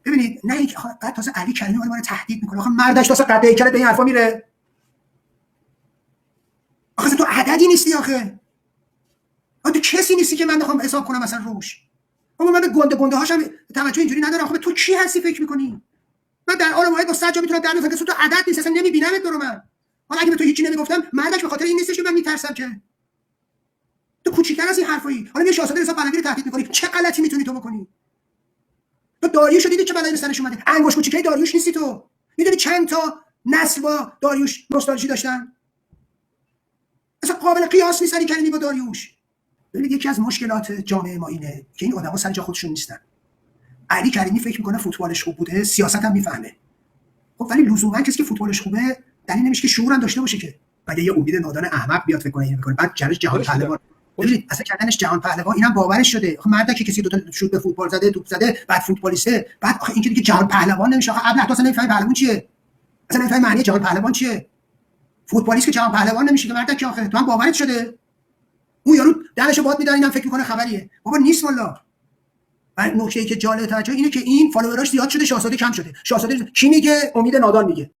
ببینید نه اینکه بعد تازه علی کریمی اومد منو تهدید میکنه. آخه مردش تازه قد هیکلت به این حرفا میره. آخه تو عددی نیستی آخه. تو کسی نیستی که من بخوام حساب کنم مثلا روش. اما من به گنده هاشم توجه اینجوری ندارم. آخه تو کی هستی فکر میکنی؟ من در حال واحد با سجا میتونم در بیارم که تو عدد نیست، اصلا نمیبینمت تو رو. من حالا اگه به تو هیچی نمیگفتم مردش به خاطر این نیستش که من میترسم که تو کوچیک‌تر از این حرفایی. حالا یه شاهزاده رضا پهلوی رو تهدید می‌کنی، چه غلطی میتونی تو بکنی؟ تو داریوش رو دیدی چه بلایی به سرش اومده؟ انگوش کوچیکه داریوش نیستی تو. میدونی چند تا نسل با داریوش نوستالژی داشتن؟ اصلا قابل قیاس نیست علی کریمی با داریوش. ببینید یکی از مشکلات جامعه ما اینه که این آدما سر جا خودشون نیستن. علی کریمی فکر میکنه فوتبالش خوب بوده، سیاست هم میفهمه. خب ولی لزوما کسی که فوتبالش خوبه دلیل نمیشه که شعور هم داشته باشه که. مگه یه امید نادان احمق بیاد فکر کنه اینو میکنه بعد جهان پهلوان. ببینید اصلا کردنش جهان پهلوان اینم باورش شده. آخه مردا که کسی دو تا شوت به فوتبال زده، توپ زده، بعد فوتبالیسته، بعد آخه این که دیگه جهان پهلوان نمیشه. آخه ابله اصلا نمیفهمی پهلوان چیه. اصلا نمیفهمی معنی جهان پهلوان چیه. فوتبالیست که جهان پهلوان نمیشه که مردا که آخه تو هم باورت شده. اون یارو دلشو باد میداره اینم فکر میکنه خبریه. بابا نیست والله. بعد نکته‌ای که جالب توجه اینه که این فالووراش زیاد شده، شاهزاده کم شده. شاهزاده کی میگه؟ امید نادان میگه.